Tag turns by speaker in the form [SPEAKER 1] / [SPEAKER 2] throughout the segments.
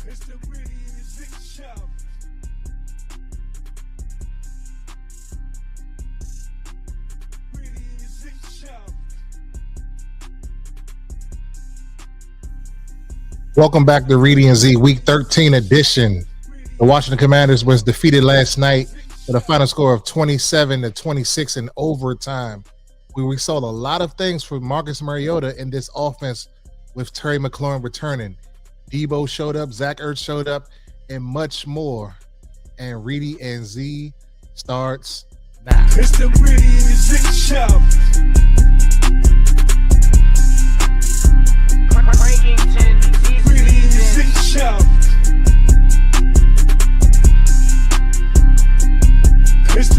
[SPEAKER 1] It's the Reedie and Zeke Show. Reedie and Zeke Show.
[SPEAKER 2] Welcome back to Reedie and Z Week 13 edition. The Washington Commanders was defeated last night with a final score of 27-26 in overtime. We saw a lot of things from Marcus Mariota in this offense with Terry McLaurin returning. Debo showed up, Zach Ertz showed up, and much more. And Reedie and Z starts now.
[SPEAKER 1] It's the Reedie and Zeke Show. Reedie and Zeke Show. It's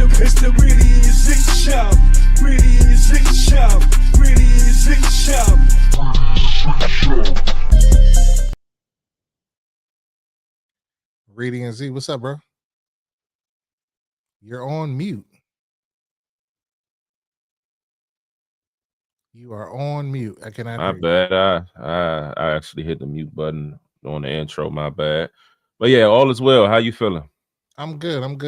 [SPEAKER 1] the Reedie and Zeke Show. Reedie and Zeke Show. Reedie and Zeke Show.
[SPEAKER 2] Reedie and Z, what's up, bro? You're on mute. You are on mute. I cannot
[SPEAKER 3] My
[SPEAKER 2] hear you.
[SPEAKER 3] bad. I actually hit the mute button on the intro. My bad. But yeah, all is well. How you feeling?
[SPEAKER 2] I'm good. I'm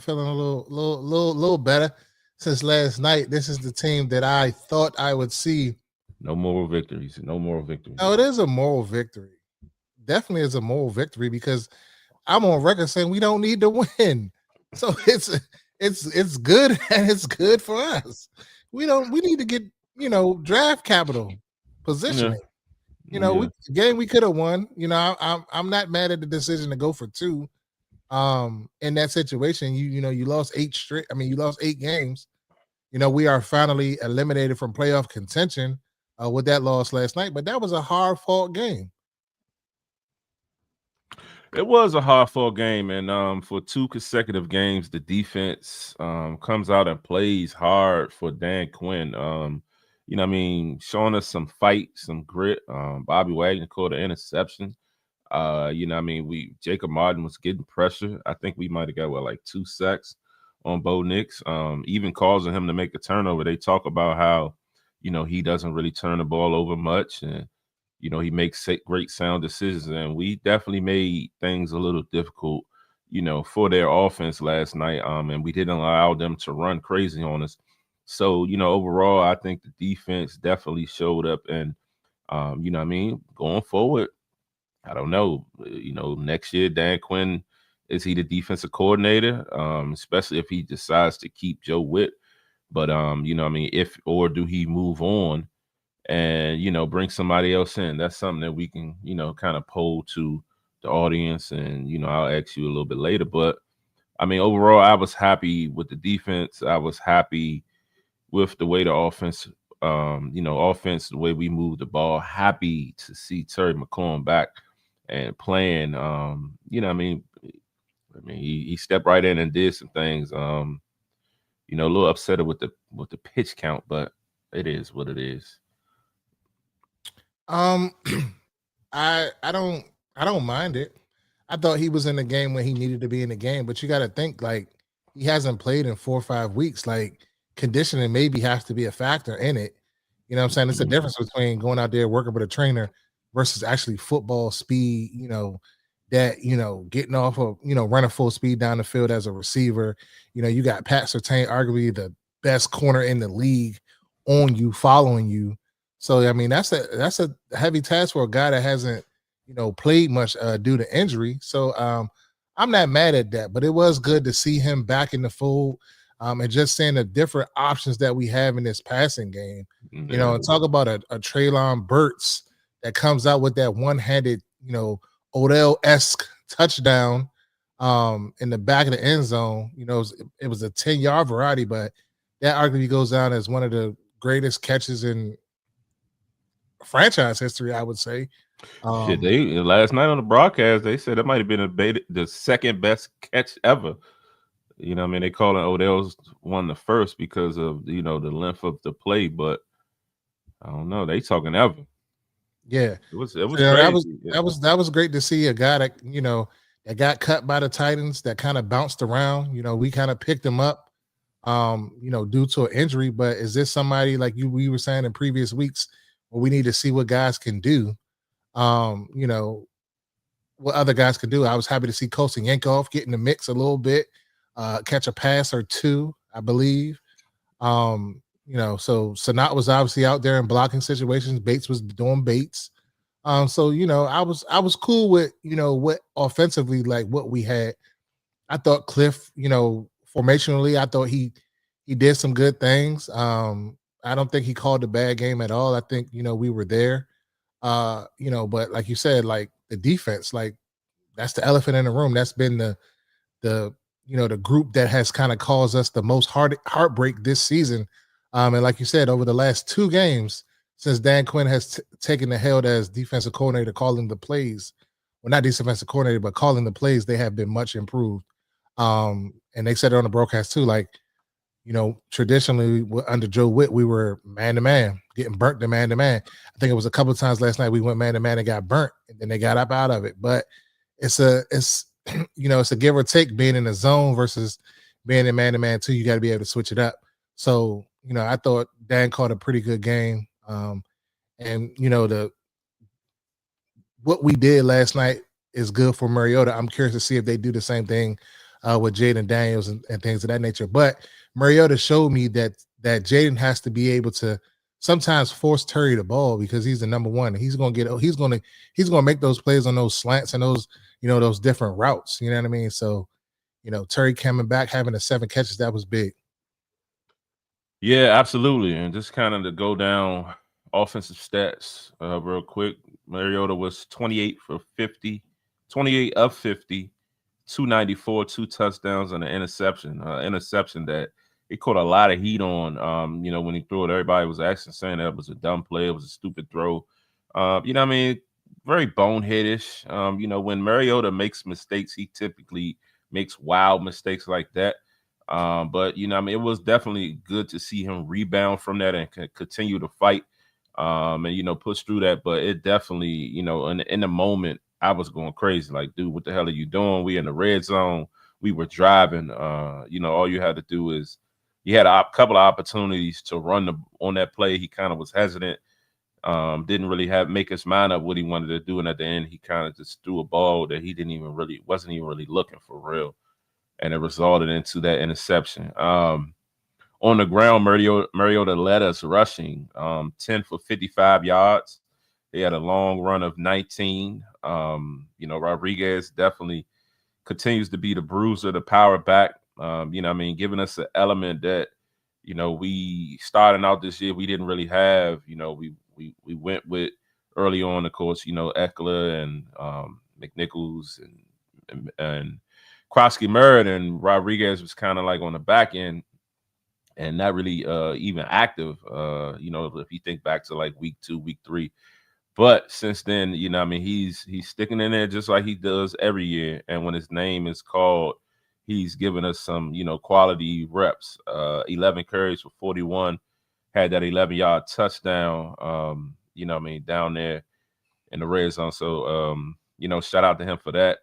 [SPEAKER 2] feeling a little better since last night. This is the team that I thought I would see.
[SPEAKER 3] No moral victories. No moral victories.
[SPEAKER 2] No, it is a moral victory. Definitely is a moral victory because I'm on record saying we don't need to win. So it's good and it's good for us. We need to get, draft capital positioning. We could have won. I'm not mad at the decision to go for 2. In that situation, you lost 8 straight. I mean, you lost 8 games. We are finally eliminated from playoff contention with that loss last night, but that was a hard fought game.
[SPEAKER 3] It was a hard-fought game, and for 2 consecutive games, the defense comes out and plays hard for Dan Quinn. Showing us some fight, some grit. Bobby Wagner caught an interception. Jacob Martin was getting pressure. I think we might have got 2 sacks on Bo Nix, even causing him to make a turnover. They talk about how, he doesn't really turn the ball over much, and he makes great sound decisions, and we definitely made things a little difficult, for their offense last night. And we didn't allow them to run crazy on us. So, overall, I think the defense definitely showed up, and going forward, I don't know. Next year, Dan Quinn, is he the defensive coordinator? Especially if he decides to keep Joe Witt. But if or do he move on and bring somebody else in? That's something that we can kind of poll to the audience, and I'll ask you a little bit later. But overall, I was happy with the defense. I was happy with the way the offense, the way we moved the ball. Happy to see Terry McLaurin back and playing. He stepped right in and did some things. A little upset with the pitch count, but it is what it is.
[SPEAKER 2] I don't mind it. I thought he was in the game when he needed to be in the game, but you got to think he hasn't played in 4 or 5 weeks. Conditioning maybe has to be a factor in it. You know what I'm saying? It's a difference between going out there working with a trainer versus actually football speed, getting off of, running full speed down the field as a receiver. You got Pat Surtain, arguably the best corner in the league, on you, following you. So, that's a heavy task for a guy that hasn't, played much due to injury. So I'm not mad at that, but it was good to see him back in the fold. And just seeing the different options that we have in this passing game, and talk about a Treylon Burks that comes out with that one-handed, Odell-esque touchdown in the back of the end zone. It was a 10-yard variety, but that arguably goes down as one of the greatest catches in franchise history, I would say.
[SPEAKER 3] They last night on the broadcast, they said it might have been the second best catch ever. They calling Odell's one the first because of the length of the play, but I don't know. They talking ever.
[SPEAKER 2] Yeah,
[SPEAKER 3] it was crazy.
[SPEAKER 2] That was great to see a guy that that got cut by the Titans that kind of bounced around. We kind of picked him up, due to an injury. But is this somebody like we were saying in previous weeks where we need to see what guys can do? what other guys could do. I was happy to see Kosta Yankov get in the mix a little bit, catch a pass or two, I believe. So Sanat was obviously out there in blocking situations. Bates was doing Bates. I was cool with, what offensively, like what we had. I thought Cliff, formationally, I thought he did some good things. I don't think he called a bad game at all. I think, we were there. But like you said, like the defense, like that's the elephant in the room. That's been the group that has kind of caused us the most heartbreak this season. And like you said, over the last 2 games, since Dan Quinn has taken the helm as defensive coordinator, calling the plays, well, not defensive coordinator, but calling the plays, they have been much improved. And they said it on the broadcast too, like, traditionally under Joe Witt, we were man-to-man, getting burnt to man-to-man. I think it was a couple of times last night we went man-to-man and got burnt, and then they got up out of it. But it's a give or take being in the zone versus being in man-to-man too. You got to be able to switch it up. So, I thought Dan called a pretty good game. What we did last night is good for Mariota. I'm curious to see if they do the same thing with Jaden Daniels and things of that nature. But Mariota showed me that Jaden has to be able to sometimes force Terry the ball because he's the number one. He's gonna make those plays on those slants and those, those different routes. You know what I mean? So, Terry coming back, having 7 catches, that was big.
[SPEAKER 3] Yeah, absolutely. And just kind of to go down offensive stats real quick. Mariota was 28 of 50, 294, 2 touchdowns, and an interception. Interception that he caught a lot of heat on. When he threw it, everybody was actually saying that it was a dumb play, it was a stupid throw. Very boneheadish. When Mariota makes mistakes, he typically makes wild mistakes like that. But it was definitely good to see him rebound from that and continue to fight and push through that. But it definitely, in the moment, I was going crazy. Like, dude, what the hell are you doing? We in the red zone. We were driving. All you had to do is you had a couple of opportunities to run on that play. He kind of was hesitant. Didn't really make his mind up what he wanted to do, and at the end, he kind of just threw a ball that he wasn't even really looking for real. And it resulted into that interception. On the ground, Mariota led us rushing 10 for 55 yards. They had a long run of 19. Rodriguez definitely continues to be the bruiser, the power back. Giving us an element that, we starting out this year, we didn't really have. We went with early on, of course, Eckler and McNichols and Krosky Merritt, and Rodriguez was kind of like on the back end and not really even active, if you think back to like week 2, week 3. But since then, he's sticking in there just like he does every year. And when his name is called, he's giving us some, quality reps. 11 carries for 41, had that 11-yard touchdown, down there in the red zone. So, shout out to him for that.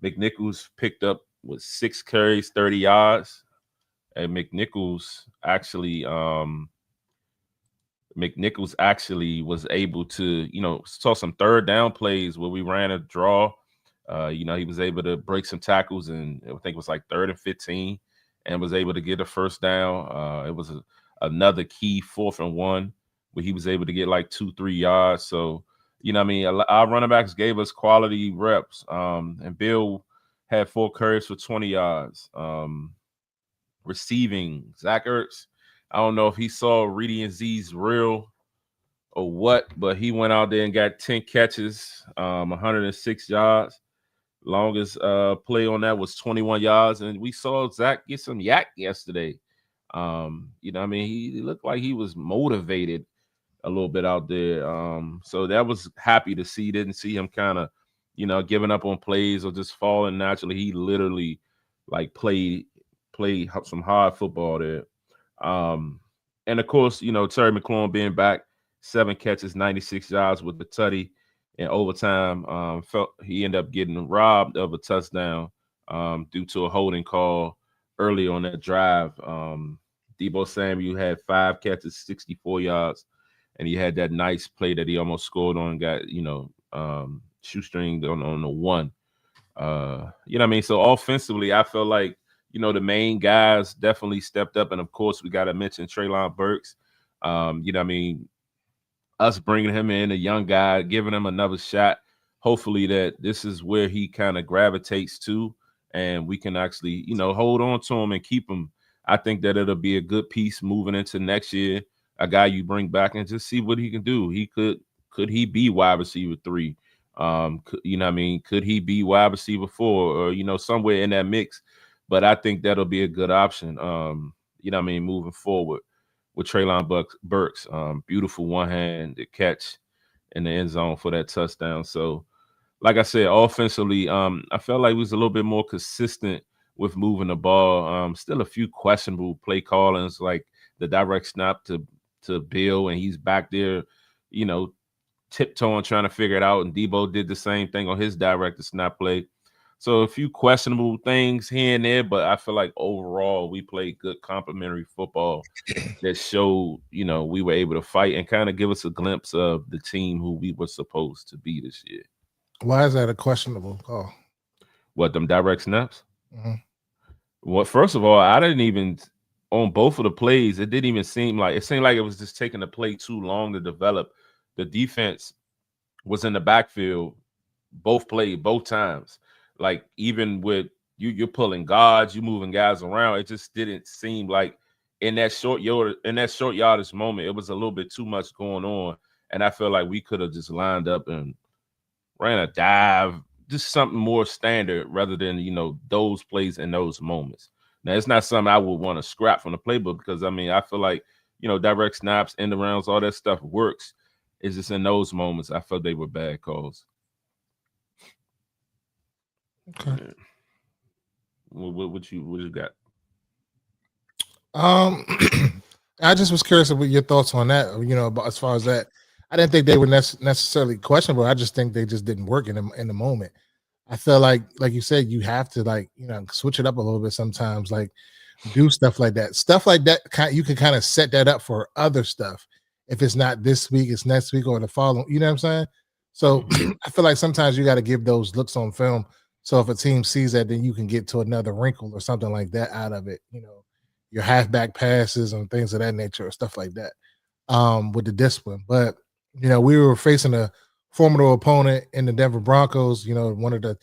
[SPEAKER 3] McNichols picked up with 6 carries, 30 yards. And McNichols actually was able to, saw some third down plays where we ran a draw. He was able to break some tackles, and I think it was like 3rd and 15, and was able to get a first down. It was another key 4th and 1 where he was able to get like 2-3 yards. So, our running backs gave us quality reps. And Bill had 4 carries for 20 yards. Receiving, Zach Ertz, I don't know if he saw Reedie and Z's reel or what, but he went out there and got 10 catches, 106 yards. Longest play on that was 21 yards. And we saw Zach get some yak yesterday. He looked like he was motivated a little bit out there. So that was happy to see. Didn't see him kind of, giving up on plays or just falling naturally. He literally like played some hard football there. And of course, Terry McLaurin being back, 7 catches, 96 yards with the tutty in overtime. Felt he ended up getting robbed of a touchdown due to a holding call early on that drive. Deebo Samuel had 5 catches, 64 yards, and he had that nice play that he almost scored on, got shoestringed on the 1. You know what I mean? So offensively, I feel like, the main guys definitely stepped up. And of course, we got to mention Treylon Burks. You know what I mean? Us bringing him in, a young guy, giving him another shot. Hopefully that this is where he kind of gravitates to, and we can actually, hold on to him and keep him. I think that it'll be a good piece moving into next year. A guy you bring back and just see what he can do. Could he be wide receiver 3? You know what I mean? Could he be wide receiver 4 or, somewhere in that mix? But I think that'll be a good option. You know what I mean? Moving forward with Treylon Burks, beautiful one-handed catch in the end zone for that touchdown. So, like I said, offensively, I felt like we was a little bit more consistent with moving the ball. Still a few questionable play callings, like the direct snap to Bill, and he's back there, tiptoeing, trying to figure it out. And Debo did the same thing on his direct snap play. So a few questionable things here and there, but I feel like overall we played good complementary football that showed, we were able to fight and kind of give us a glimpse of the team who we were supposed to be this year.
[SPEAKER 2] Why is that a questionable call?
[SPEAKER 3] What, them direct snaps?
[SPEAKER 2] Mm-hmm.
[SPEAKER 3] Well, first of all, I didn't even, on both of the plays, it didn't even seem like, it seemed like it was just taking the play too long to develop. The defense was in the backfield, both times. Like, even with you're pulling guards, you're moving guys around. It just didn't seem like in that short yardage moment, it was a little bit too much going on. And I feel like we could have just lined up and ran a dive, just something more standard rather than, those plays in those moments. Now, it's not something I would want to scrap from the playbook because, I feel like, direct snaps, end arounds, all that stuff works. It's just in those moments, I felt they were bad calls.
[SPEAKER 2] Okay.
[SPEAKER 3] Yeah. What you got?
[SPEAKER 2] I just was curious about your thoughts on that. About as far as that, I didn't think they were necessarily questionable. I just think they just didn't work in the moment. I feel like you said, you have to switch it up a little bit sometimes. Like, do stuff like that. Stuff like that, you can kind of set that up for other stuff. If it's not this week, it's next week or the following. You know what I'm saying? So I feel like sometimes you got to give those looks on film. So if a team sees that, then you can get to another wrinkle or something like that out of it. Your halfback passes and things of that nature or stuff like that with the discipline. But, we were facing a formidable opponent in the Denver Broncos, one of the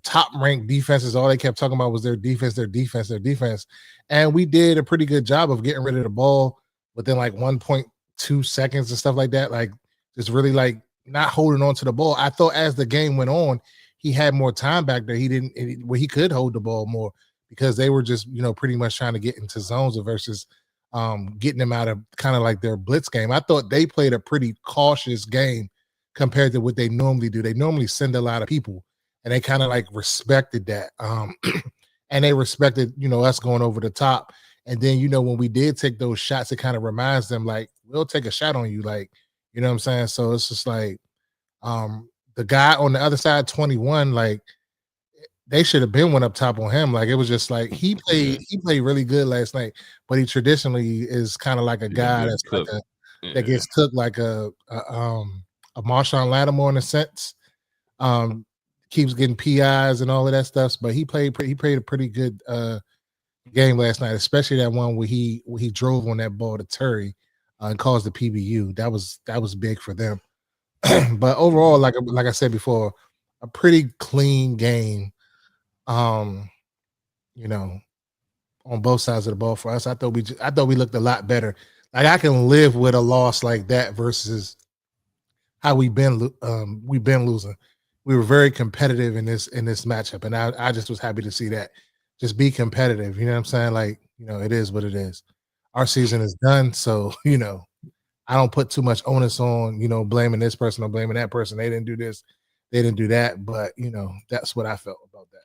[SPEAKER 2] top-ranked defenses. All they kept talking about was their defense. And we did a pretty good job of getting rid of the ball within 1.2 seconds and stuff like that. Like, just really not holding on to the ball. I thought as the game went on, he had more time back there. Where he could hold the ball more because they were just, pretty much trying to get into zones versus getting them out of kind of like their blitz game. I thought they played a pretty cautious game compared to what they normally do. They normally send a lot of people, and they kind of respected that. And they respected, us going over the top. And then, when we did take those shots, it kind of reminds them we'll take a shot on you. You know what I'm saying? So it's just the guy on the other side, 21, they should have been went up top on him. It was just he played really good last night, but he traditionally is kind of like a guy that's that gets cooked like a Marshawn Lattimore in a sense. Keeps getting PIs and all of that stuff, but he played a pretty good game last night, especially that one where he drove on that ball to Terry and caused the PBU. That was big for them. But overall, like I said before, a pretty clean game. On both sides of the ball for us. I thought we looked a lot better. I can live with a loss like that versus how we've been losing. We were very competitive in this matchup, and I just was happy to see that. Just be competitive. You know what I'm saying? It is what it is. Our season is done, so I don't put too much onus on, blaming this person or blaming that person. They didn't do this, they didn't do that. But, that's what I felt about that.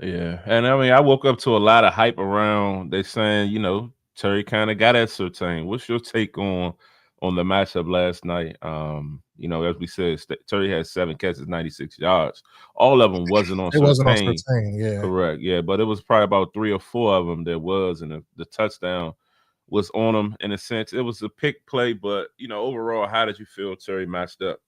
[SPEAKER 3] Yeah. And I woke up to a lot of hype around. They saying, Terry kind of got at Surtain. What's your take on the matchup last night? As we said, Terry had 7 catches, 96 yards. All of them wasn't on Surtain. It wasn't on Surtain, yeah. Correct, yeah. But it was probably about 3 or 4 of them there was, and the touchdown was on him in a sense. It was a pick play, but overall, how did you feel Terry matched up?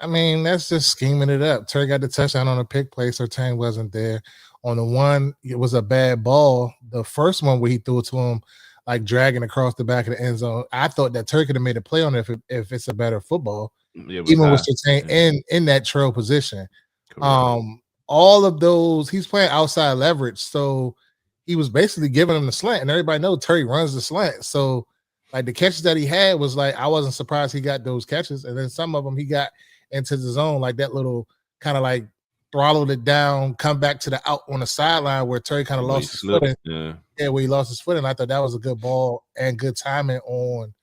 [SPEAKER 2] I mean, that's just scheming it up. Terry got the touchdown on a pick play, so Tang wasn't there. On the one, it was a bad ball. The first one where he threw it to him, like dragging across the back of the end zone. I thought that Terry could have made a play on it if it's a better football, even with Surtain in that trail position. Correct. All of those, he's playing outside leverage, so he was basically giving him the slant, and everybody knows Terry runs the slant. So, like the catches that he had was like, I wasn't surprised he got those catches, and then some of them he got into the zone, like that little kind of like throttled it down, come back to the out on the sideline where Terry kind of lost his footing. Yeah, where he lost his footing. I thought that was a good ball and good timing on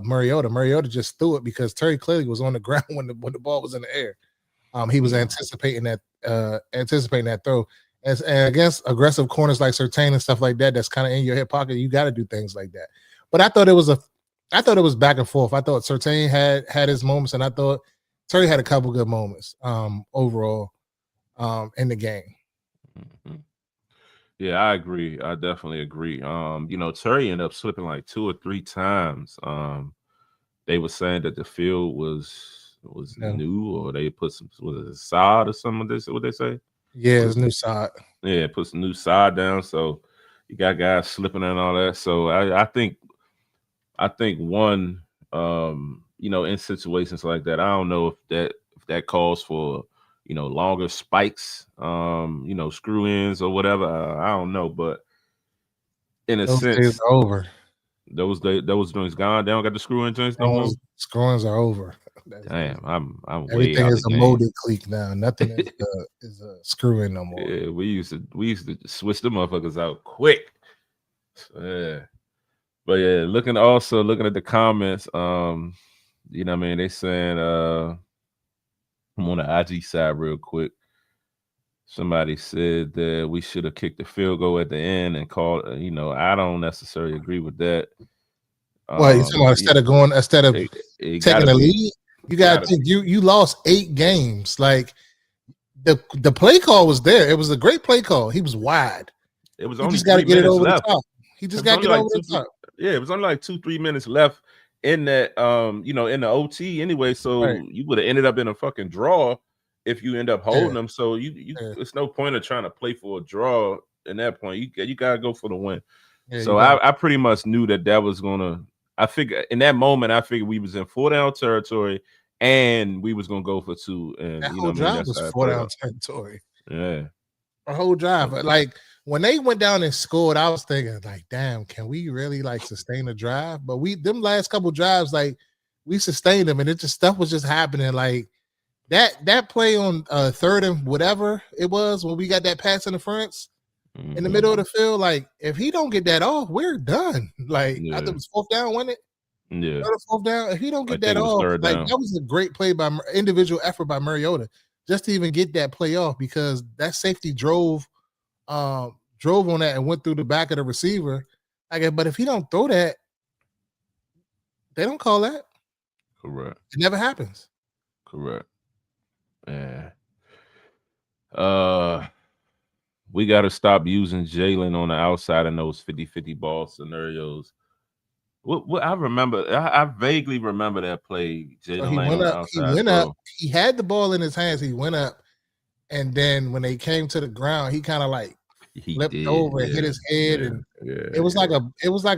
[SPEAKER 2] Mariota. Mariota just threw it because Terry clearly was on the ground when the ball was in the air. He was anticipating that throw. And against aggressive corners like Surtain and stuff like that, that's kind of in your hip pocket. You got to do things like that. But I thought it was back and forth. I thought Surtain had his moments, and I thought Terry had a couple good moments overall in the game.
[SPEAKER 3] Mm-hmm. Yeah, I agree. I definitely agree. Terry ended up slipping like 2 or 3 times. They were saying that the field was new, or they put some sod or something of this. What they say?
[SPEAKER 2] Yeah, it's new sod.
[SPEAKER 3] Yeah, put some new sod down. So you got guys slipping and all that. So I think one, in situations like that, I don't know if that calls for longer spikes, screw ins or whatever. I don't know, but in a sense,
[SPEAKER 2] days are over.
[SPEAKER 3] Those joints gone. They don't got the screw in joints no more.
[SPEAKER 2] Screw-ins are over.
[SPEAKER 3] Damn, I'm
[SPEAKER 2] everything
[SPEAKER 3] way out
[SPEAKER 2] is a molded cleek now. Nothing is a screw in no more.
[SPEAKER 3] Yeah, we used to switch the motherfuckers out quick. Yeah, but yeah, looking at the comments, they saying I'm on the IG side real quick. Somebody said that we should have kicked the field goal at the end and called. I don't necessarily agree with that.
[SPEAKER 2] Well, you talking about instead of taking the lead, you got to think you lost 8 games. Like the play call was there. It was a great play call. He was wide.
[SPEAKER 3] It was only
[SPEAKER 2] just got to get it over the top. He just got to get over the top.
[SPEAKER 3] Yeah, it was only like 2-3 minutes left in that, in the OT anyway. So you would have ended up in a fucking draw if you end up holding them. So it's no point of trying to play for a draw in that point. You gotta go for the win. Yeah, so I pretty much knew that was gonna. I figured in that moment, we was in 4-down territory and we was gonna go for 2. And
[SPEAKER 2] that whole drive was 4-down territory.
[SPEAKER 3] Yeah,
[SPEAKER 2] a whole drive. But like when they went down and scored, I was thinking like, damn, can we really like sustain a drive? But them last couple drives, like we sustained them, and it just stuff was just happening. Like that play on 3rd and whatever it was when we got that pass interference in the middle of the field, like if he don't get that off, we're done. Like I think it was 4th down, wasn't it?
[SPEAKER 3] Yeah,
[SPEAKER 2] 3rd or 4th down. If he don't get that off, like that was a great play by individual effort by Mariota just to even get that play off, because that safety drove on that and went through the back of the receiver. But if he don't throw that, they don't call that.
[SPEAKER 3] Correct.
[SPEAKER 2] It never happens.
[SPEAKER 3] Correct. Yeah. We got to stop using Jalen on the outside in those 50-50 ball scenarios. What I remember, I vaguely remember that play. Jalen Lane on the outside.
[SPEAKER 2] He went up. He had the ball in his hands. He went up, and then when they came to the ground, he kind of like flipped over and hit his head, and it was like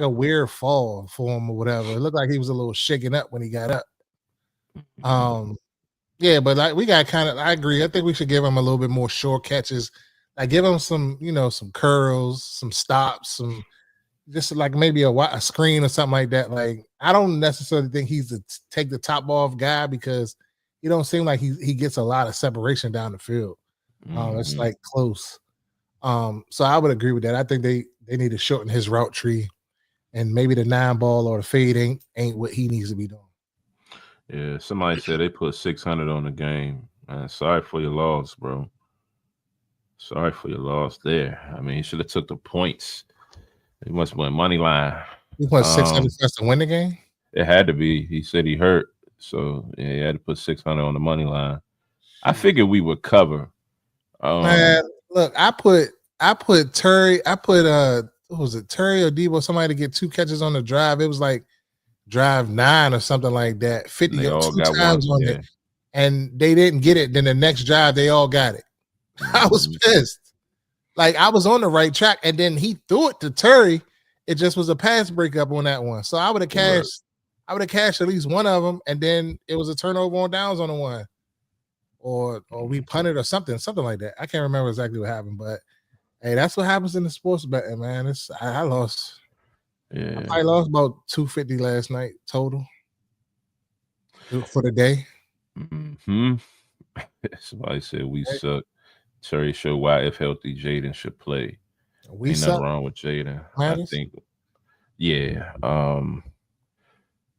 [SPEAKER 2] a weird fall for him or whatever. It looked like he was a little shaken up when he got up. Yeah, but like we got I agree. I think we should give him a little bit more short catches. Like give him some, some curls, some stops, some just like maybe a screen or something like that. Like I don't necessarily think he's the take the top off guy, because he don't seem like he gets a lot of separation down the field. It's like close. So I would agree with that. I think they need to shorten his route tree, and maybe the 9 ball or the fade ain't what he needs to be doing.
[SPEAKER 3] Yeah, somebody said they put 600 on the game. Man, sorry for your loss, bro. Sorry for your loss there. I mean, he should have took the points. He must have went money line.
[SPEAKER 2] He put 600 for us to win the game?
[SPEAKER 3] It had to be. He said he hurt. So, yeah, he had to put 600 on the money line. I figured we would cover.
[SPEAKER 2] Man, look, I put Terry. What was it, Terry or Debo? Somebody to get 2 catches on the drive. It was like drive 9 or something like that. 50 2 times on it. and they didn't get it. Then the next drive, they all got it. I was pissed. Like I was on the right track, and then he threw it to Terry. It just was a pass breakup on that one. So I would have cashed. I would have cashed at least one of them, and then it was a turnover on downs on the one, or we punted or something like that. I can't remember exactly what happened, but hey, that's what happens in the sports betting, man. I lost.
[SPEAKER 3] Yeah,
[SPEAKER 2] I lost about $250 last night total for the day.
[SPEAKER 3] Somebody said we suck. Terry showed why if healthy, Jaden should play.
[SPEAKER 2] We
[SPEAKER 3] Ain't
[SPEAKER 2] suck.
[SPEAKER 3] nothing wrong with Jaden. I think, yeah.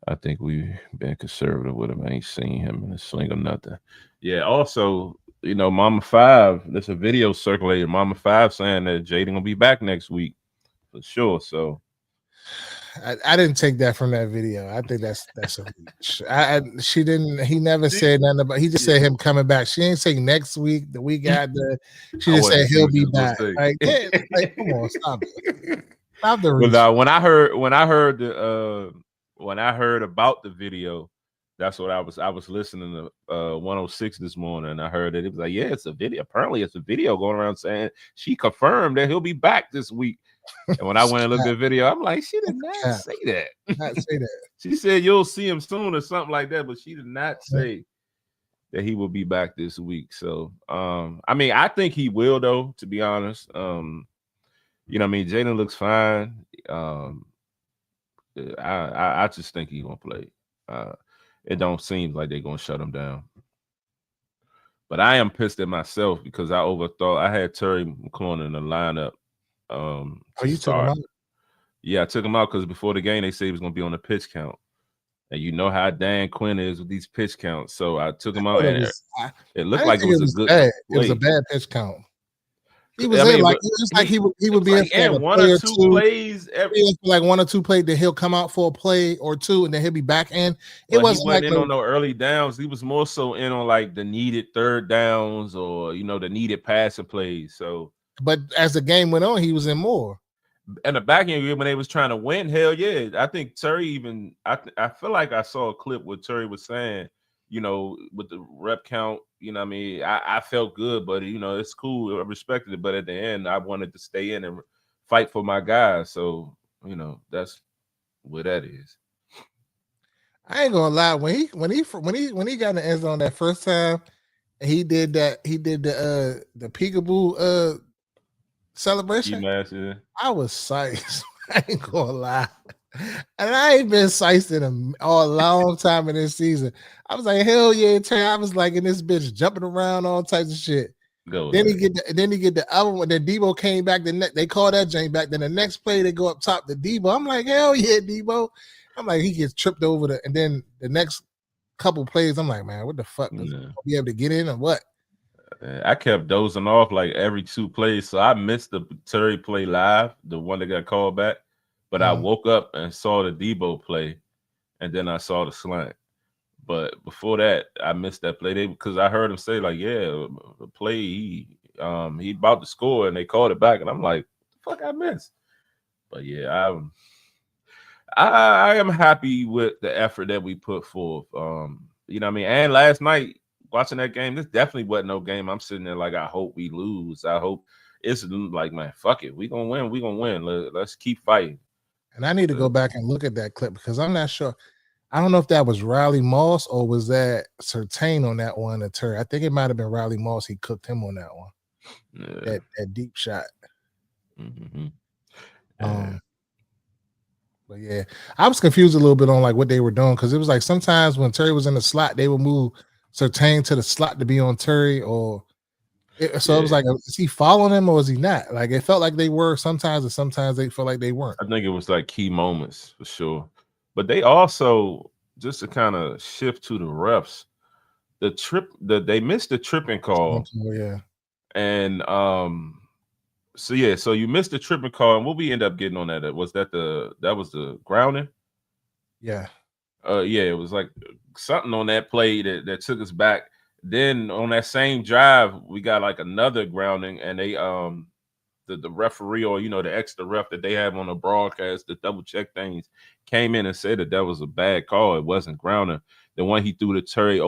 [SPEAKER 3] I think we've been conservative with him. I ain't seen him in a sling or nothing. Yeah. Also, Mama 5. There's a video circulating. Mama 5 saying that Jaden gonna be back next week for sure. So.
[SPEAKER 2] I didn't take that from that video. I think that's a reach. She didn't. He never said nothing about. He just said him coming back. She ain't say next week, the week after. She just said he'll be back. Like, come on, stop it. Stop the reach.
[SPEAKER 3] When I heard about the video, that's what I was listening to 106 this morning, and I heard that it was like, yeah, it's a video. Apparently, it's a video going around saying she confirmed that he'll be back this week. And when I went and looked at the video, I'm like, she did not say that.
[SPEAKER 2] Not say that.
[SPEAKER 3] She said you'll see him soon or something like that, but she did not say that he will be back this week. So, I think he will, though, to be honest. Jaden looks fine. I just think he's gonna play. It don't seem like they're gonna shut him down. But I am pissed at myself because I overthought. I had Terry McLaurin in the lineup.
[SPEAKER 2] You took him out?
[SPEAKER 3] Yeah, I took him out because before the game they said he was gonna be on the pitch count. And you know how Dan Quinn is with these pitch counts. So I took him out, and it looked like it was a good
[SPEAKER 2] bad. It was a bad pitch count. He was he would be in
[SPEAKER 3] one or two plays
[SPEAKER 2] like one or two plays, then he'll come out for a play or two, and then he'll be back in.
[SPEAKER 3] He wasn't in on no early downs. He was more so in on like the needed third downs or the needed passing plays. So,
[SPEAKER 2] but as the game went on, he was in more.
[SPEAKER 3] And the back end when they was trying to win, hell yeah. I think Terry even I feel like I saw a clip where Terry was saying, with the rep count, I felt good, but it's cool. I respected it. But at the end, I wanted to stay in and fight for my guys. So, that's what that is.
[SPEAKER 2] I ain't gonna lie. When he got in the end zone that first time, he did the peekaboo celebration. I was psyched. I ain't gonna lie. And I ain't been psyched in a long time in this season. I was like, hell yeah, Terry. I was like in this bitch jumping around, all types of shit. Then he get the other one. Then Debo came back. They called that Jane back. Then the next play they go up top to Debo. I'm like, hell yeah, Debo. I'm like, he gets tripped over and then the next couple plays, I'm like, man, what the fuck? Does he be able to get in or what?
[SPEAKER 3] I kept dozing off like every two plays, so I missed the Terry play live, the one that got called back. But I woke up and saw the Debo play, and then I saw the slant. But before that, I missed that play because I heard him say like, "Yeah, the play he about to score," and they called it back, and I'm like, "Fuck, I missed." But yeah, I am happy with the effort that we put forth. And last night watching that game, this definitely wasn't no game. I'm sitting there like, I hope we lose. I hope it's like, man, fuck it, we gonna win. We gonna win. Let's keep fighting.
[SPEAKER 2] And I need to go back and look at that clip because I'm not sure. I don't know if that was Riley Moss or was that Surtain on that one. I think it might have been Riley Moss. He cooked him on that one. Yeah. That deep shot.
[SPEAKER 3] Mm-hmm.
[SPEAKER 2] But yeah, I was confused a little bit on like what they were doing because it was like sometimes when Terry was in the slot, they would move Surtain to the slot to be on Terry It was like, is he following him or is he not? Like it felt like they were sometimes, and sometimes they felt like they weren't.
[SPEAKER 3] I think it was like key moments for sure. But they also, just to kind of shift to the refs, they missed the tripping call.
[SPEAKER 2] Oh, yeah.
[SPEAKER 3] And so you missed the tripping call, and what we end up getting on that was that was the grounding.
[SPEAKER 2] Yeah.
[SPEAKER 3] It was like something on that play that took us back. Then on that same drive, we got like another grounding, and they the referee or the extra ref that they have on the broadcast, the double check things, came in and said that was a bad call. It wasn't grounding. the one he threw to Terry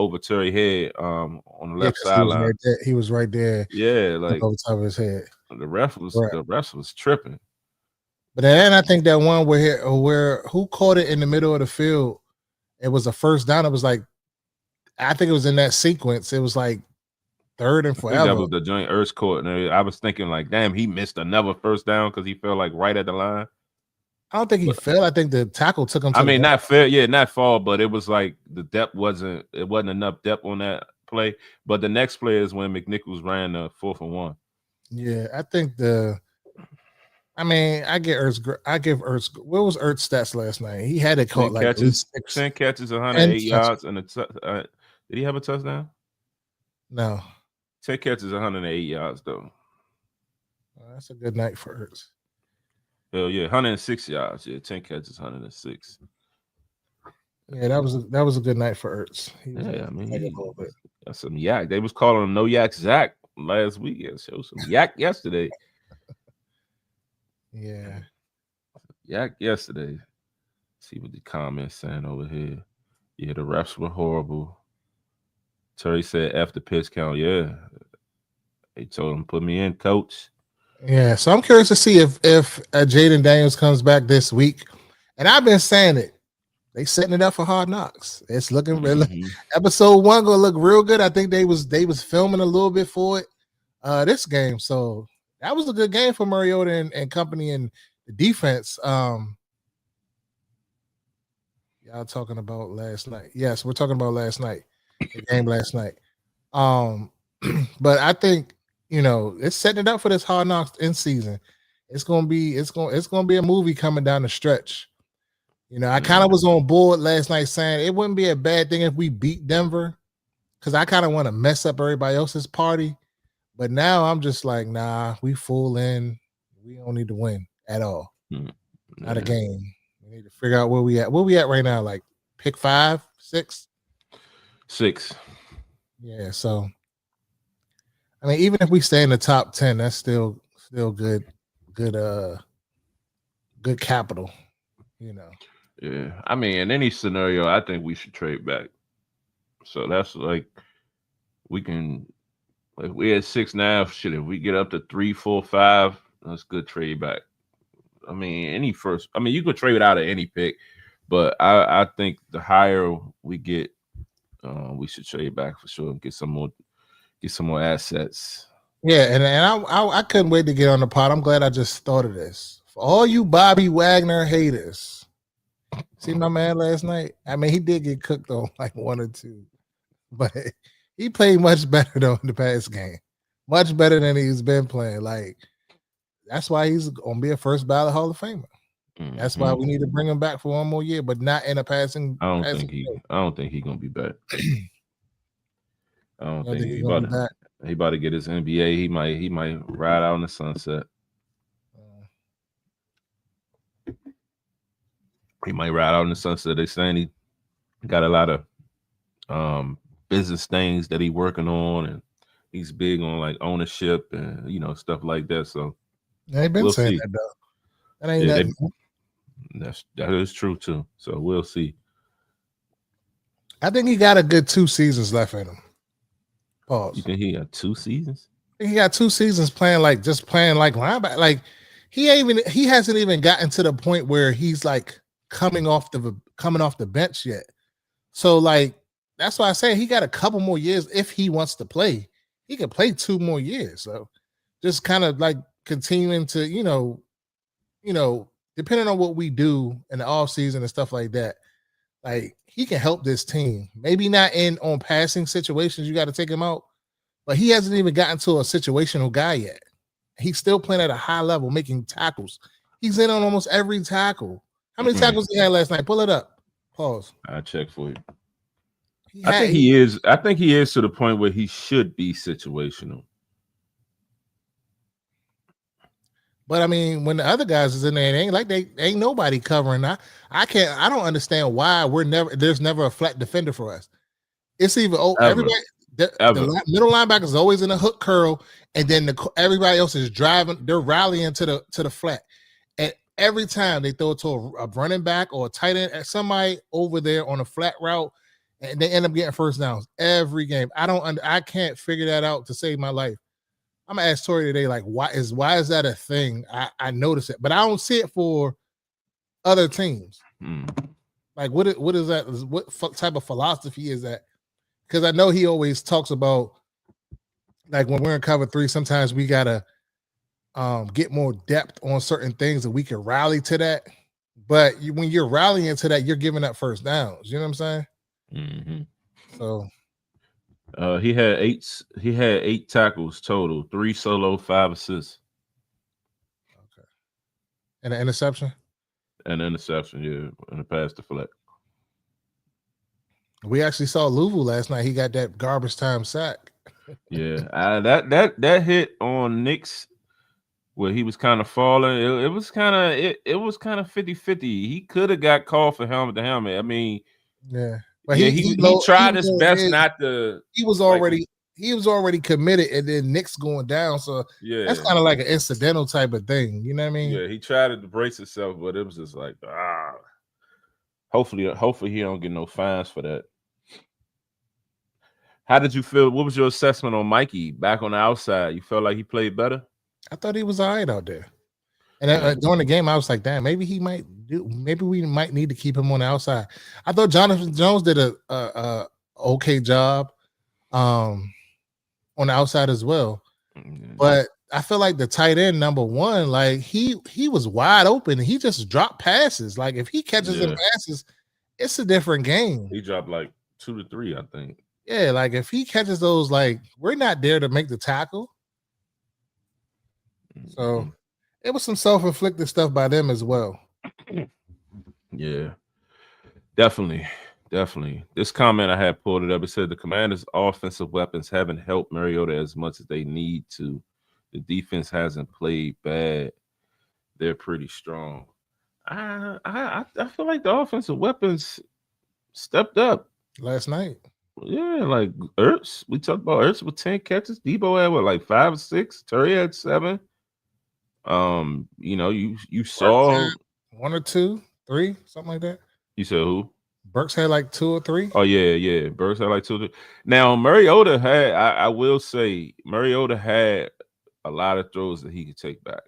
[SPEAKER 3] head on the left
[SPEAKER 2] 'cause he was
[SPEAKER 3] sideline.
[SPEAKER 2] right there. He was right there.
[SPEAKER 3] Yeah, like
[SPEAKER 2] Over top of his head.
[SPEAKER 3] the ref was tripping.
[SPEAKER 2] But then I think that one where who caught it in the middle of the field, it was a first down. It was like, I think it was in that sequence. It was like third and forever.
[SPEAKER 3] That was the joint Ertz caught. And I was thinking like, damn, he missed another first down because he fell like right at the line.
[SPEAKER 2] I don't think he fell. I think the tackle took him.
[SPEAKER 3] Not fair. Yeah, not fall, but it was like the depth wasn't enough depth on that play. But the next play is when McNichols ran the 4th and 1.
[SPEAKER 2] Yeah, I think I give Ertz. What was Ertz stats last night? He had it caught like
[SPEAKER 3] catches, 10 catches, 108 yards, and did he have a touchdown?
[SPEAKER 2] No.
[SPEAKER 3] 10 catches, 108 yards though.
[SPEAKER 2] That's a good night for Ertz.
[SPEAKER 3] Hell yeah, 106 yards. Yeah, 10 catches, 106.
[SPEAKER 2] Yeah, that was a good night for Ertz.
[SPEAKER 3] Yeah, I mean, that's some yak. They was calling him No Yak Zach last week. Yeah, so some yak yesterday.
[SPEAKER 2] Yeah.
[SPEAKER 3] Yak yesterday. See what the comments saying over here. Yeah, the refs were horrible. Terry said F the pitch count. Yeah. They told him, put me in, coach.
[SPEAKER 2] Yeah, so I'm curious to see if Jaden Daniels comes back this week. And I've been saying it. They setting it up for Hard Knocks. It's looking really episode 1 gonna look real good. I think they was filming a little bit for it this game. So that was a good game for Mariota and company and the defense. Y'all talking about last night. Yes, we're talking about last night. The game last night. But I think, it's setting it up for this Hard Knocks in season. It's gonna be a movie coming down the stretch. I kind of was on board last night saying it wouldn't be a bad thing if we beat Denver, because I kind of want to mess up everybody else's party. But now I'm just like, nah, we full in. We don't need to win at all. Not a game. We need to figure out where we at. Where we at right now? Like pick 5, 6?
[SPEAKER 3] 6.
[SPEAKER 2] Yeah, so I mean, even if we stay in the top 10, that's still good capital,
[SPEAKER 3] Yeah, I mean, in any scenario, I think we should trade back. So that's like we can, like we're at 6 now. Shit, if we get up to 3, 4, 5, that's good trade back. I mean, you could trade out of any pick, but I think the higher we get, we should trade back for sure and get some more assets.
[SPEAKER 2] Yeah, and I couldn't wait to get on the pod. I'm glad I just thought of this. For all you Bobby Wagner haters, see my man last night? I mean, he did get cooked on like 1 or 2, but he played much better though in the past game. Much better than he's been playing. Like, that's why he's gonna be a first ballot Hall of Famer. That's why we need to bring him back for 1 more year, but not in a passing.
[SPEAKER 3] I don't think he's gonna be back. I don't think he about to get his NBA. He might ride out in the sunset. He might ride out in the sunset. They're saying he got a lot of business things that he's working on, and he's big on like ownership and stuff like that. So
[SPEAKER 2] they've been saying that though. That ain't nothing.
[SPEAKER 3] That is true too. So we'll see.
[SPEAKER 2] I think he got a good 2 seasons left in him. Pause.
[SPEAKER 3] You think he got 2 seasons?
[SPEAKER 2] I think he got 2 seasons playing like linebacker. Like he hasn't even gotten to the point where he's like coming off the bench yet. So like that's why I say he got a couple more years if he wants to play. He can play 2 more years. So just kind of like continuing to, depending on what we do in the offseason and stuff like that, like he can help this team. Maybe not on passing situations, you got to take him out, but he hasn't even gotten to a situational guy yet. He's still playing at a high level, making tackles. He's in on almost every tackle. How many tackles he had last night? Pull it up. Pause.
[SPEAKER 3] I'll check for you. I think he is to the point where he should be situational.
[SPEAKER 2] But I mean, when the other guys is in there, it ain't like ain't nobody covering. I don't understand why there's never a flat defender for us. It's even everybody. The middle linebacker is always in a hook curl, and then everybody else is driving. They're rallying to the flat, and every time they throw it to a running back or a tight end, somebody over there on a flat route, and they end up getting first downs every game. I can't figure that out to save my life. I'm gonna ask Tori today, like, why is that a thing? I notice it, but I don't see it for other teams. Like, what is that? What type of philosophy is that? Because I know he always talks about, like, when we're in cover 3, sometimes we gotta get more depth on certain things, and we can rally to that. But when you're rallying to that, you're giving up first downs. You know what I'm saying?
[SPEAKER 3] Mm-hmm.
[SPEAKER 2] So
[SPEAKER 3] he had 8 tackles total, 3 solo, 5 assists.
[SPEAKER 2] Okay. And an interception?
[SPEAKER 3] An interception, yeah, and a pass deflect.
[SPEAKER 2] We actually saw Louisville last night. He got that garbage time sack.
[SPEAKER 3] Yeah, that hit on Nick's where he was kind of falling. It was kind of 50-50. He could have got called for helmet to helmet. I mean,
[SPEAKER 2] yeah, but
[SPEAKER 3] he tried his best not to.
[SPEAKER 2] He was already committed, and then Nick's going down. So
[SPEAKER 3] yeah,
[SPEAKER 2] that's kind of like an incidental type of thing. You know what I mean?
[SPEAKER 3] Yeah, he tried to brace himself, but it was just like, Hopefully he don't get no fines for that. How did you feel? What was your assessment on Mikey back on the outside? You felt like he played better?
[SPEAKER 2] I thought he was all right out there. And during the game, I was like, damn, maybe we might need to keep him on the outside. I thought Jonathan Jones did a okay job on the outside as well. But I feel like the tight end number 1, like he was wide open. He just dropped passes. Like if he catches them passes, it's a different game.
[SPEAKER 3] He dropped like 2 to 3, I think.
[SPEAKER 2] Yeah, like if he catches those, like we're not there to make the tackle. So it was some self-inflicted stuff by them as well.
[SPEAKER 3] Yeah, definitely. This comment I had pulled it up. It said the Commanders' offensive weapons haven't helped Mariota as much as they need to. The defense hasn't played bad. They're pretty strong. I feel like the offensive weapons stepped up
[SPEAKER 2] last night.
[SPEAKER 3] Yeah, like Ertz. We talked about Ertz with 10 catches. Debo had what, like 5 or 6. Terry had 7. You saw
[SPEAKER 2] 1 or 2, 3, something like that.
[SPEAKER 3] You said who?
[SPEAKER 2] Burks had like 2 or 3.
[SPEAKER 3] Oh yeah. Burks had like 2 or 3. Now Mariota had, I will say, Mariota had a lot of throws that he could take back.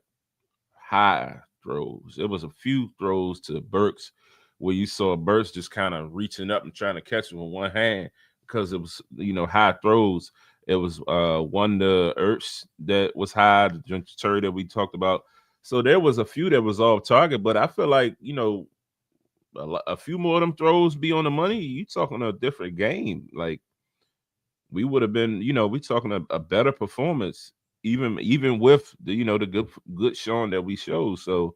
[SPEAKER 3] High throws. There was a few throws to Burks where you saw Burks just kind of reaching up and trying to catch him with one hand because it was, high throws. It was one to Ertz that was high, the Terry that we talked about. So there was a few that was off target, but I feel like, a few more of them throws be on the money. You talking a different game. Like we would have been, we talking a better performance, even with the, the good showing that we showed. So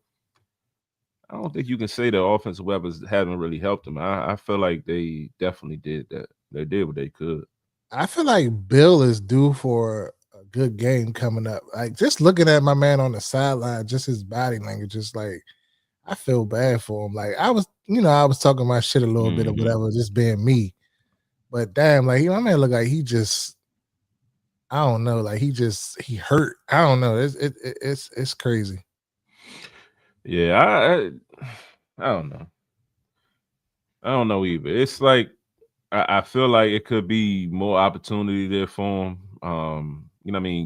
[SPEAKER 3] I don't think you can say the offensive weapons haven't really helped them. I feel like they definitely did that. They did what they could.
[SPEAKER 2] I feel like Bill is due for a good game coming up. Like just looking at my man on the sideline, just his body language, just like I feel bad for him. Like I was talking my shit a little bit or whatever, just being me. But damn, like my man look like he just, I don't know, like he hurt. I don't know. It's crazy.
[SPEAKER 3] Yeah, I don't know. I don't know either. It's like I feel like it could be more opportunity there for him.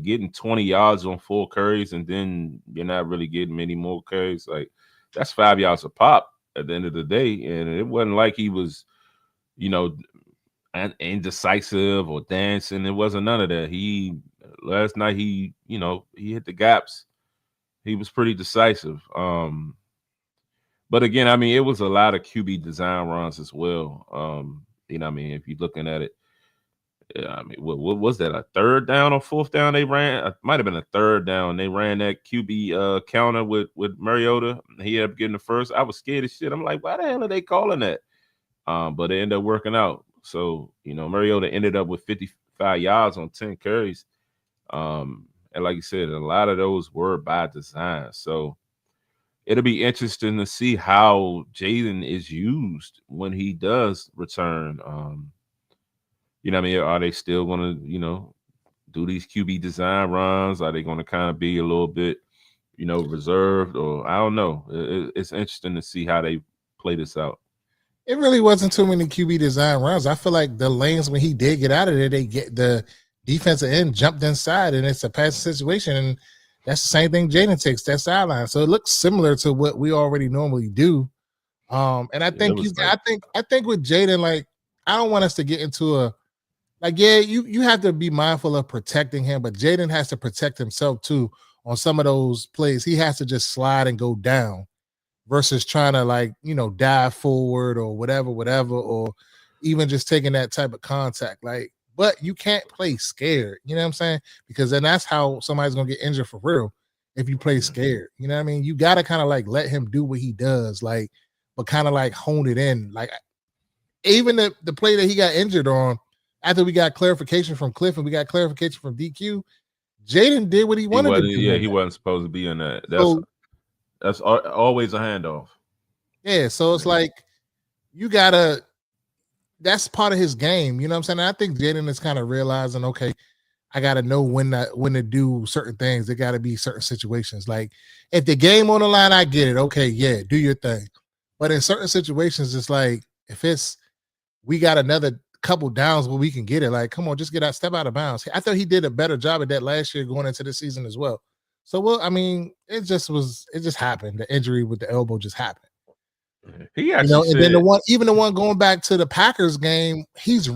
[SPEAKER 3] Getting 20 yards on 4 carries and then you're not really getting many more carries. Like that's 5 yards a pop at the end of the day. And it wasn't like he was, indecisive or dancing. It wasn't none of that. Last night he hit the gaps. He was pretty decisive. But again, it was a lot of QB design runs as well. If you're looking at it, what was that? A 3rd down or 4th down they ran? It might have been a 3rd down. They ran that QB counter with Mariota. He ended up getting the first. I was scared as shit. I'm like, why the hell are they calling that? But it ended up working out. So, Mariota ended up with 55 yards on 10 carries. And like you said, a lot of those were by design. So it'll be interesting to see how Jaden is used when he does return. Are they still going to, do these QB design runs? Are they going to kind of be a little bit, reserved? Or I don't know. It's interesting to see how they play this out.
[SPEAKER 2] It really wasn't too many QB design runs. I feel like the lanes when he did get out of there, they get the defensive end jumped inside, and it's a passing situation. And that's the same thing Jaden takes that sideline. So it looks similar to what we already normally do. And I think I think with Jaden, like, I don't want us to get into a like, yeah, you have to be mindful of protecting him, but Jaden has to protect himself too on some of those plays. He has to just slide and go down versus trying to, like, dive forward or whatever, or even just taking that type of contact. Like, but you can't play scared, you know what I'm saying? Because then that's how somebody's gonna get injured for real if you play scared. You know what I mean? You gotta kind of like let him do what he does, like, but kind of like hone it in. Like, even the play that he got injured on, after we got clarification from Cliff and we got clarification from DQ, Jaden did what he wanted to do.
[SPEAKER 3] Yeah, he wasn't supposed to be in that. That's always a handoff.
[SPEAKER 2] Yeah, so it's like you gotta. That's part of his game, you know what I'm saying? And I think Jaden is kind of realizing, okay, I gotta know when to do certain things. There gotta be certain situations. Like, if the game on the line, I get it. Okay, yeah, do your thing. But in certain situations, it's like if we got another couple downs where we can get it. Like, come on, just step out of bounds. I thought he did a better job at that last year going into the season as well. So, well, I mean, it just happened. The injury with the elbow just happened.
[SPEAKER 3] He actually
[SPEAKER 2] and then the one going back to the Packers game, he's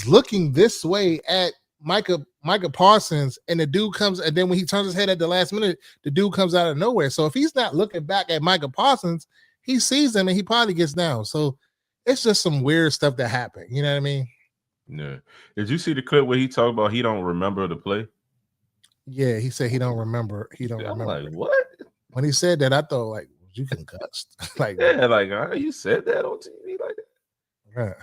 [SPEAKER 2] looking this way at Micah Parsons, and the dude comes, and then when he turns his head at the last minute, the dude comes out of nowhere. So if he's not looking back at Micah Parsons, he sees him and he probably gets down. So it's just some weird stuff that happened. You know what I mean?
[SPEAKER 3] Yeah. Did you see the clip where he talked about he don't remember the play?
[SPEAKER 2] Yeah, he said he don't remember. He don't remember.
[SPEAKER 3] I'm like, what?
[SPEAKER 2] When he said that, I thought, like, you concussed. Like,
[SPEAKER 3] yeah, like, you said that on TV like
[SPEAKER 2] that?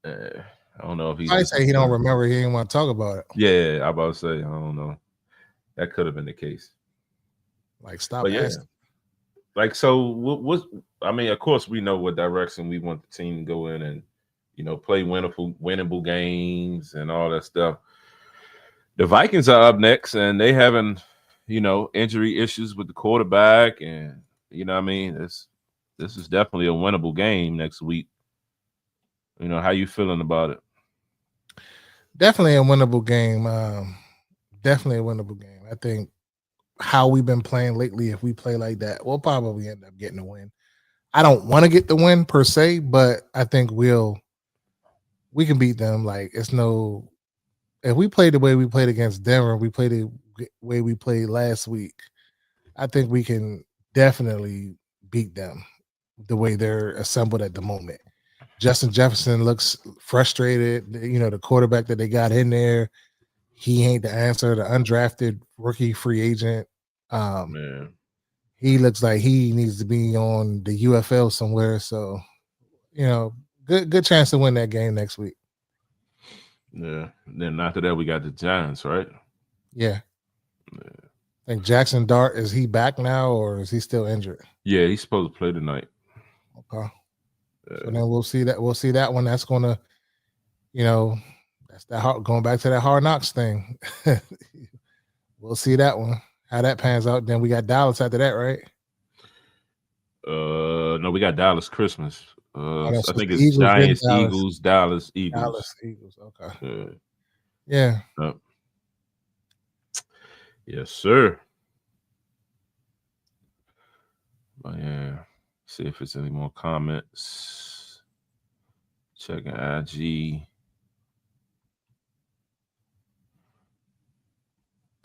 [SPEAKER 3] Yeah. I don't know if
[SPEAKER 2] I say he don't remember. He didn't want to talk about it.
[SPEAKER 3] Yeah, I about to say, I don't know. That could have been the case.
[SPEAKER 2] Like, stop asking.
[SPEAKER 3] Like, so what? I mean, of course, we know what direction we want the team to go in, and play winnable games and all that stuff. The Vikings are up next, and they having injury issues with the quarterback, and what I mean, this is definitely a winnable game next week. How you feeling about it?
[SPEAKER 2] Definitely a winnable game. Definitely a winnable game. I think how we've been playing lately, if we play like that, we'll probably end up getting a win. I don't want to get the win per se, but I think we can beat them. Like, if we play the way we played against Denver, we play the way we played last week, I think we can definitely beat them the way they're assembled at the moment. Justin Jefferson looks frustrated. The quarterback that they got in there, he ain't the answer. The undrafted rookie free agent,
[SPEAKER 3] man,
[SPEAKER 2] he looks like he needs to be on the UFL somewhere. So, good chance to win that game next week.
[SPEAKER 3] Yeah. Then after that, we got the Giants, right?
[SPEAKER 2] Yeah. I think Jackson Dart, is he back now or is he still injured?
[SPEAKER 3] Yeah, he's supposed to play tonight.
[SPEAKER 2] Okay. So then we'll see that. We'll see that one. That's gonna, that's going back to that Hard Knocks thing. We'll see that one, how that pans out. Then we got Dallas after that, right?
[SPEAKER 3] No, we got Dallas Christmas. I think it's
[SPEAKER 2] Eagles,
[SPEAKER 3] Giants,
[SPEAKER 2] Dallas.
[SPEAKER 3] Eagles, Dallas, Eagles.
[SPEAKER 2] Dallas, Eagles. Okay.
[SPEAKER 3] Yeah. Yes, sir. But yeah, see if there's any more comments. Checking IG.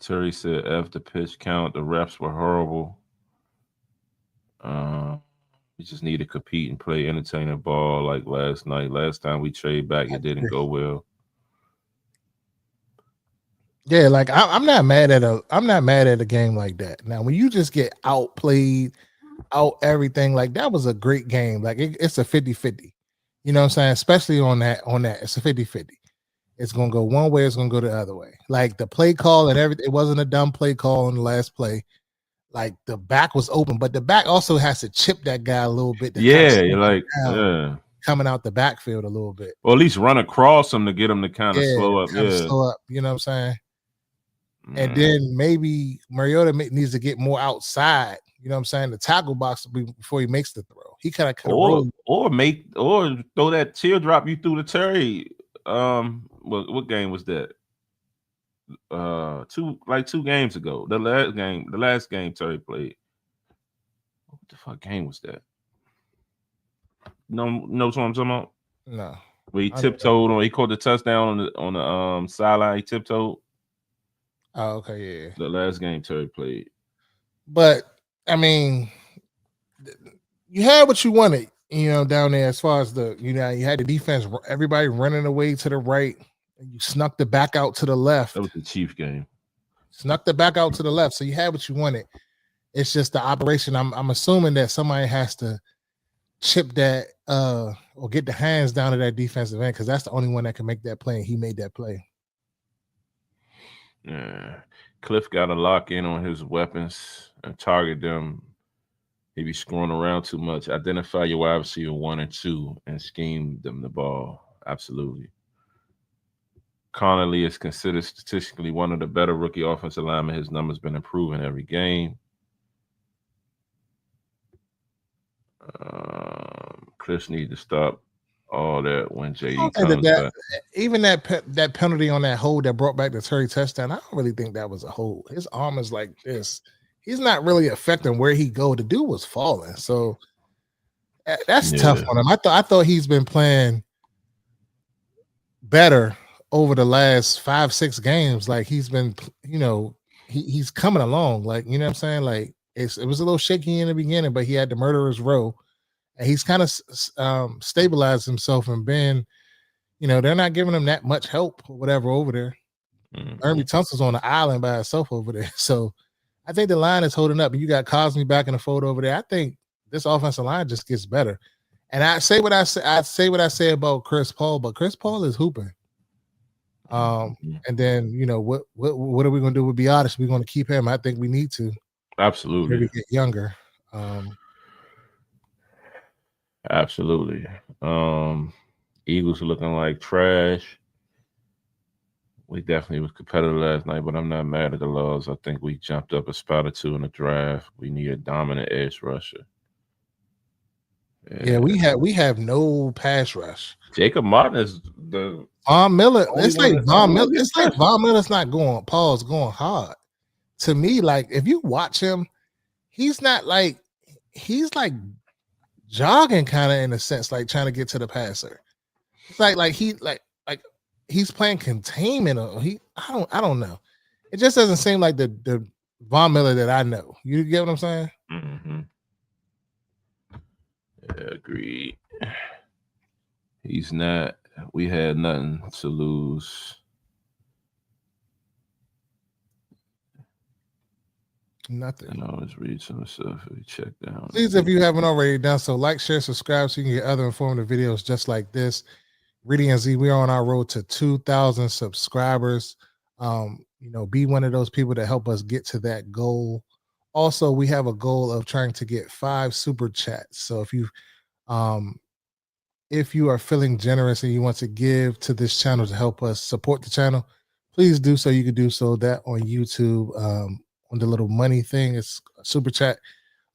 [SPEAKER 3] Terry said, F the pitch count. The refs were horrible. We just need to compete and play entertaining ball like last night. Last time we trade back, it didn't go well.
[SPEAKER 2] Yeah, like I'm not mad at a game like that. Now, when you just get outplayed, out everything, like that was a great game. Like it's a 50-50. You know what I'm saying? Especially on that, it's a 50-50. It's gonna go one way, it's gonna go the other way. Like the play call and everything, it wasn't a dumb play call on the last play. Like the back was open, but the back also has to chip that guy a little bit. Coming out the backfield a little bit,
[SPEAKER 3] or at least run across him to get him to kind of slow up.
[SPEAKER 2] Slow up. You know what I'm saying? And then maybe Mariota needs to get more outside. You know what I'm saying? The tackle box before he makes the throw. He kind of rolled.
[SPEAKER 3] Or throw that teardrop you threw to Terry. What game was that? 2 games ago. The last game Terry played. What the fuck game was that? No, what I'm talking about?
[SPEAKER 2] No.
[SPEAKER 3] Where he tiptoed on, he caught the touchdown on the sideline. He tiptoed.
[SPEAKER 2] Oh, okay, yeah.
[SPEAKER 3] The last game Terry played.
[SPEAKER 2] But I mean, you had what you wanted, down there as far as you had the defense, everybody running away to the right, and you snuck the back out to the left.
[SPEAKER 3] That was the Chief game.
[SPEAKER 2] Snuck the back out to the left, so you had what you wanted. It's just the operation. I'm assuming that somebody has to chip that or get the hands down to that defensive end because that's the only one that can make that play, and he made that play.
[SPEAKER 3] Yeah, Cliff got to lock in on his weapons and target them. He be screwing around too much. Identify your wide receiver 1 and 2 and scheme them the ball. Absolutely. Connolly is considered statistically one of the better rookie offensive linemen. His numbers been improving every game. Chris needs to stop all that when JD comes back.
[SPEAKER 2] Even that penalty on that hold that brought back the Terry touchdown, I don't really think that was a hold. His arm is like this. He's not really affecting where he go. The dude was falling, so that's tough on him. I thought he's been playing better over the last 5-6 games. Like he's been, he's coming along. Like, you know what I'm saying? Like it was a little shaky in the beginning, but he had the murderer's row, and he's kind of stabilized himself and been, they're not giving him that much help or whatever over there. Ernie Thompson's on the island by himself over there, so I think the line is holding up. And you got Cosme back in the fold over there. I think this offensive line just gets better. And I say what I say about Chris Paul, but Chris Paul is hooping. And then what are we going to do with Biotis? We're going to keep him. I think we need to.
[SPEAKER 3] Absolutely.
[SPEAKER 2] Maybe get younger.
[SPEAKER 3] Absolutely. Eagles are looking like trash. We definitely was competitive last night, but I'm not mad at the Laws. I think we jumped up a spot or 2 in the draft. We need a dominant edge rusher.
[SPEAKER 2] Yeah, we have no pass rush.
[SPEAKER 3] Jacob Martin is the
[SPEAKER 2] Von Miller. It's like Von Miller. It's like Von Miller's not going. Paul's going hard. To me, like if you watch him, he's not like he's like jogging kind of in a sense, like trying to get to the passer. It's like he's playing containment. Or I don't know. It just doesn't seem like the Von Miller that I know. You get what I'm saying?
[SPEAKER 3] Mm-hmm. Yeah, agreed. He's not. We had nothing to lose.
[SPEAKER 2] Nothing.
[SPEAKER 3] I always read some stuff. We check down.
[SPEAKER 2] Please, if you haven't already done so, like, share, subscribe so you can get other informative videos just like this. Reedie and Z, we are on our road to 2,000 subscribers. Be one of those people that help us get to that goal. Also, we have a goal of trying to get 5 super chats. So if you are feeling generous and you want to give to this channel to help us support the channel, please do so. You can do so that on YouTube, on the little money thing. It's a super chat.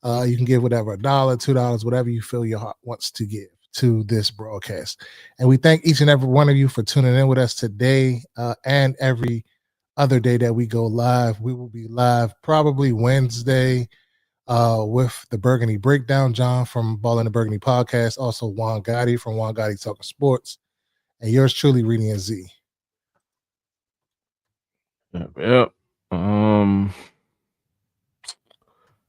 [SPEAKER 2] You can give whatever, $1, $2, whatever you feel your heart wants to give to this broadcast. And we thank each and every one of you for tuning in with us today and every other day that we go live. We will be live probably Wednesday with the Burgundy Breakdown, John from Ball in the Burgundy podcast, also Juan Gotti from Juan Gotti Talking Sports, and yours truly, Reedie and Z.
[SPEAKER 3] Yep.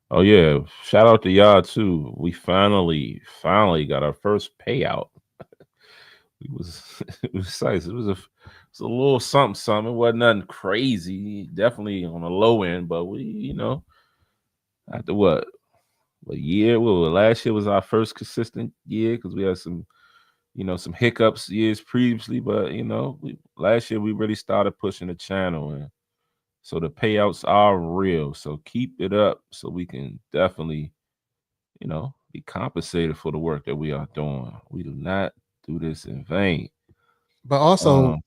[SPEAKER 3] Oh yeah, shout out to y'all too. We finally got our first payout. It was nice. It was a little something. It wasn't nothing crazy. Definitely on the low end, but we, after what year? Well, last year was our first consistent year because we had some hiccups years previously. But last year we really started pushing the channel, and so the payouts are real. So keep it up so we can definitely, be compensated for the work that we are doing. We do not do this in vain.
[SPEAKER 2] But also,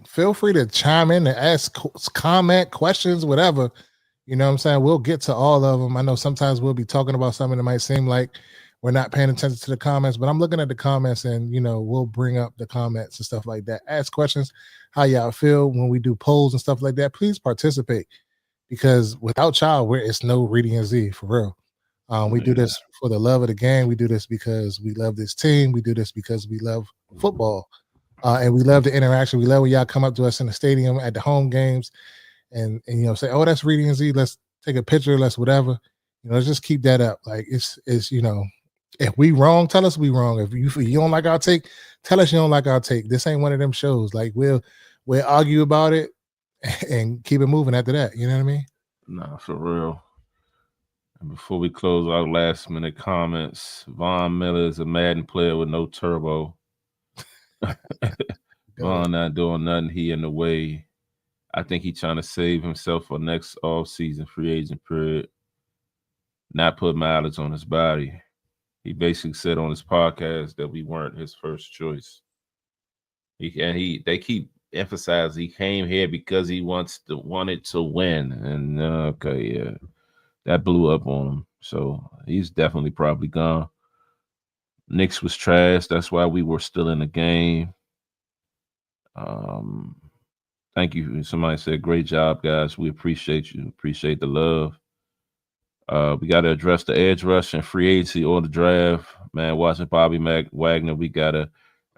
[SPEAKER 2] feel free to chime in and ask, comment, questions, whatever. You know what I'm saying? We'll get to all of them. I know sometimes we'll be talking about something that might seem like we're not paying attention to the comments, but I'm looking at the comments and, we'll bring up the comments and stuff like that. Ask questions, how y'all feel when we do polls and stuff like that. Please participate because without y'all, it's no Reedie and Z for real. We do this for the love of the game. We do this because we love this team. We do this because we love football. And we love the interaction. We love when y'all come up to us in the stadium at the home games and say, oh, that's Reedie and Z. Let's take a picture. Let's whatever. Let's just keep that up. Like it's if we wrong, tell us we wrong. If you don't like our take, tell us you don't like our take. This ain't one of them shows. Like we'll argue about it and keep it moving after that. You know what I mean?
[SPEAKER 3] Nah, for real. And before we close our last minute comments, Von Miller is a Madden player with no turbo. Von not doing nothing. He in the way. I think he's trying to save himself for next off-season free agent period. Not put mileage on his body. He basically said on his podcast that we weren't his first choice. They keep emphasizing he came here because he wanted to win. And that blew up on him. So he's definitely probably gone. Knicks was trash. That's why we were still in the game. Thank you. Somebody said, great job, guys. We appreciate you. Appreciate the love. We got to address the edge rush and free agency or the draft. Man, watching Bobby Wagner, we got to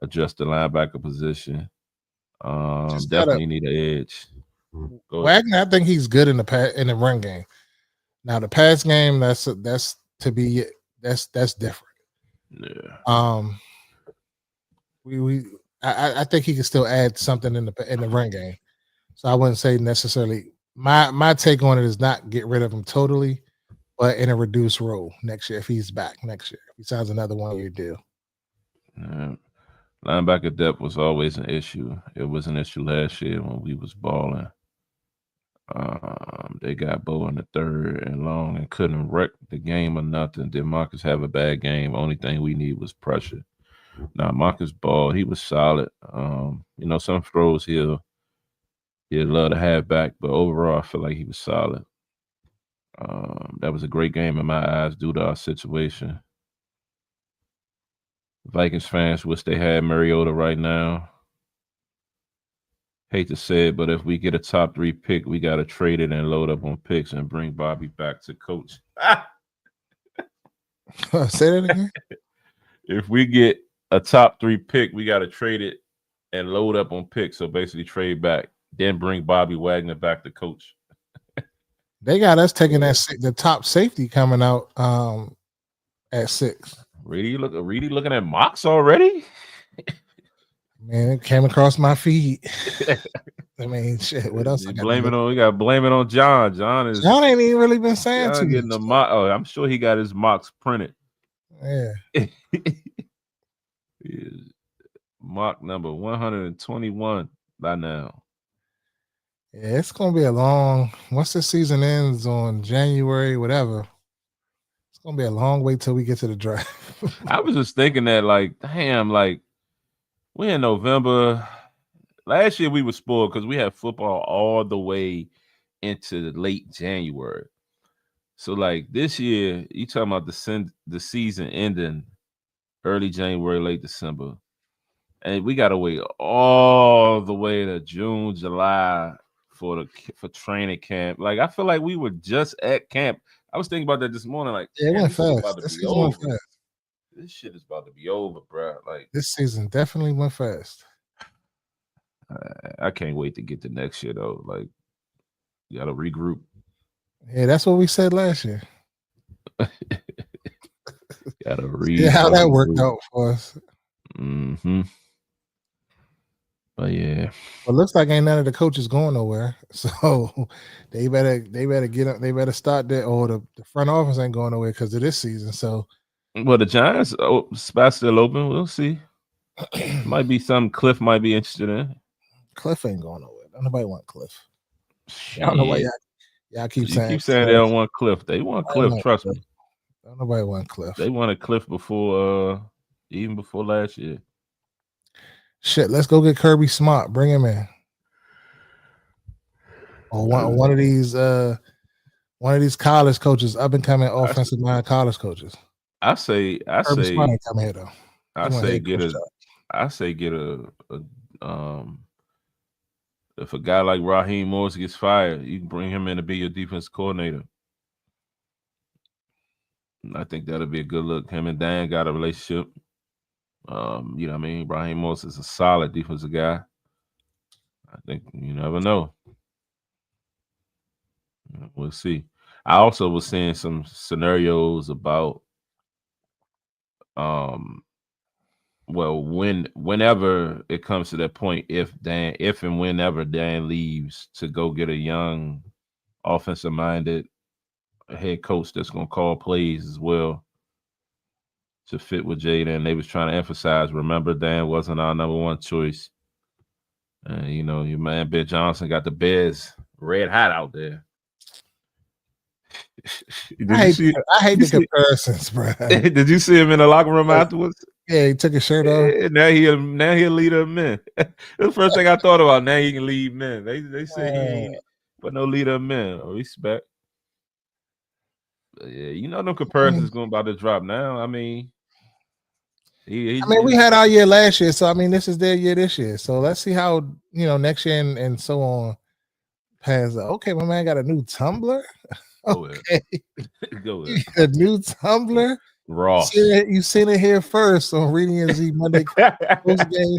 [SPEAKER 3] address the linebacker position. Definitely need an edge.
[SPEAKER 2] Wagner, I think he's good in the run game. Now the pass game, that's different.
[SPEAKER 3] Yeah.
[SPEAKER 2] I think he can still add something in the run game. So I wouldn't say necessarily my take on it is not get rid of him totally, but in a reduced role next year if he's back next year. If he signs another 1-year deal.
[SPEAKER 3] Yeah. Linebacker depth was always an issue. It was an issue last year when we was balling. They got Bo in the third and Long and couldn't wreck the game or nothing. Did Marcus have a bad game? Only thing we need was pressure. Now Marcus ball, he was solid. Some throws he'd love to have back, but overall I feel like he was solid. That was a great game in my eyes due to our situation. Vikings fans wish they had Mariota right now. Hate to say it, but if we get a top 3 pick, we got to trade it and load up on picks and bring Bobby back to coach.
[SPEAKER 2] Say that again.
[SPEAKER 3] If we get a top 3 pick, we got to trade it and load up on picks. So basically trade back, then bring Bobby Wagner back to coach.
[SPEAKER 2] They got us taking the top safety coming out at 6.
[SPEAKER 3] Reedie looking at mocks already?
[SPEAKER 2] Man, it came across my feed. I mean, shit. What else?
[SPEAKER 3] We got to blame it on John. John
[SPEAKER 2] ain't even really been saying too
[SPEAKER 3] getting the mock. Oh, I'm sure he got his mocks printed.
[SPEAKER 2] Yeah.
[SPEAKER 3] Mock number 121 by now.
[SPEAKER 2] Yeah, it's gonna be a long. Once the season ends on January, whatever, it's gonna be a long wait till we get to the draft.
[SPEAKER 3] I was just thinking that, we're in November. Last year we were spoiled because we had football all the way into late January. So this year, you talking about the season ending early January, late December, and we got to wait all the way to June, July for training camp. I feel like we were just at camp. I was thinking about that this morning.
[SPEAKER 2] It went fast.
[SPEAKER 3] This shit is about to be over, bro.
[SPEAKER 2] This season definitely went fast.
[SPEAKER 3] I can't wait to get to next year though. You gotta regroup.
[SPEAKER 2] Yeah, that's what we said last year.
[SPEAKER 3] Gotta regroup.
[SPEAKER 2] Yeah, how that worked out for us.
[SPEAKER 3] Mm-hmm. But yeah.
[SPEAKER 2] Well, looks like ain't none of the coaches going nowhere. So they better get up. They better start there. Or the front office ain't going nowhere because of this season. So.
[SPEAKER 3] Well, the Giants spot's still open. We'll see. Might be something Cliff might be interested in.
[SPEAKER 2] Cliff ain't going nowhere. Nobody want Cliff. I don't know why y'all keep saying.
[SPEAKER 3] Keep saying they don't want Cliff. They want Cliff. Trust me.
[SPEAKER 2] Nobody want Cliff.
[SPEAKER 3] They wanted Cliff before, even before last year.
[SPEAKER 2] Shit, let's go get Kirby Smart. Bring him in. Or one of these college coaches, up and coming offensive line college coaches.
[SPEAKER 3] I say
[SPEAKER 2] Urban Smart ain't come here though.
[SPEAKER 3] I
[SPEAKER 2] He want
[SPEAKER 3] say
[SPEAKER 2] head
[SPEAKER 3] get
[SPEAKER 2] coach
[SPEAKER 3] a
[SPEAKER 2] job.
[SPEAKER 3] I say get a if a guy like Raheem Morris gets fired, you can bring him in to be your defense coordinator. I think that'll be a good look. Him and Dan got a relationship. You know what I mean? Raheem Morris is a solid defensive guy. I think you never know. We'll see. I also was seeing some scenarios about well, whenever it comes to that point, if and whenever Dan leaves to go get a young offensive minded head coach that's gonna call plays as well to fit with Jaden. They was trying to emphasize, remember, Dan wasn't our number one choice. And you know, your man Ben Johnson got the Bears red hot out there.
[SPEAKER 2] I hate the comparisons, bro.
[SPEAKER 3] Did you see him in the locker room afterwards?
[SPEAKER 2] Yeah, he took his shirt off.
[SPEAKER 3] Now he a leader of men. That's the first thing I thought about. Now he can lead men. They say he ain't but no leader of men. Respect. But yeah, you know them comparisons going about to drop now. I mean, we
[SPEAKER 2] had our year last year, so I mean, this is their year this year. So let's see how next year and so on pans out. Okay, my man got a new tumbler. Okay,
[SPEAKER 3] go ahead.
[SPEAKER 2] A new tumbler.
[SPEAKER 3] Ross.
[SPEAKER 2] You seen it here first on Reedie and Z Monday post game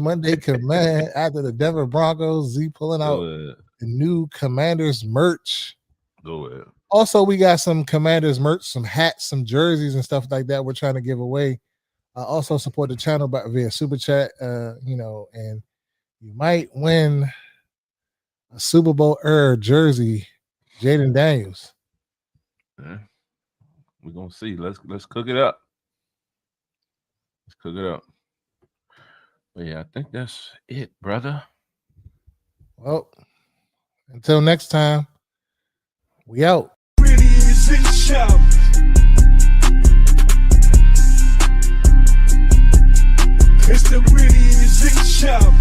[SPEAKER 2] / Monday command after the Denver Broncos. Z pulling out the new Commanders merch.
[SPEAKER 3] Go ahead.
[SPEAKER 2] Also, we got some Commanders merch, some hats, some jerseys, and stuff like that. We're trying to give away. Also support the channel via super chat. And you might win a Super Bowl jersey, Jaden Daniels.
[SPEAKER 3] Yeah. We're gonna see. Let's cook it up. Let's cook it up. But yeah, I think that's it, brother.
[SPEAKER 2] Well, until next time, we out.
[SPEAKER 1] Reedie is in shout. It's the Reedie is in shout.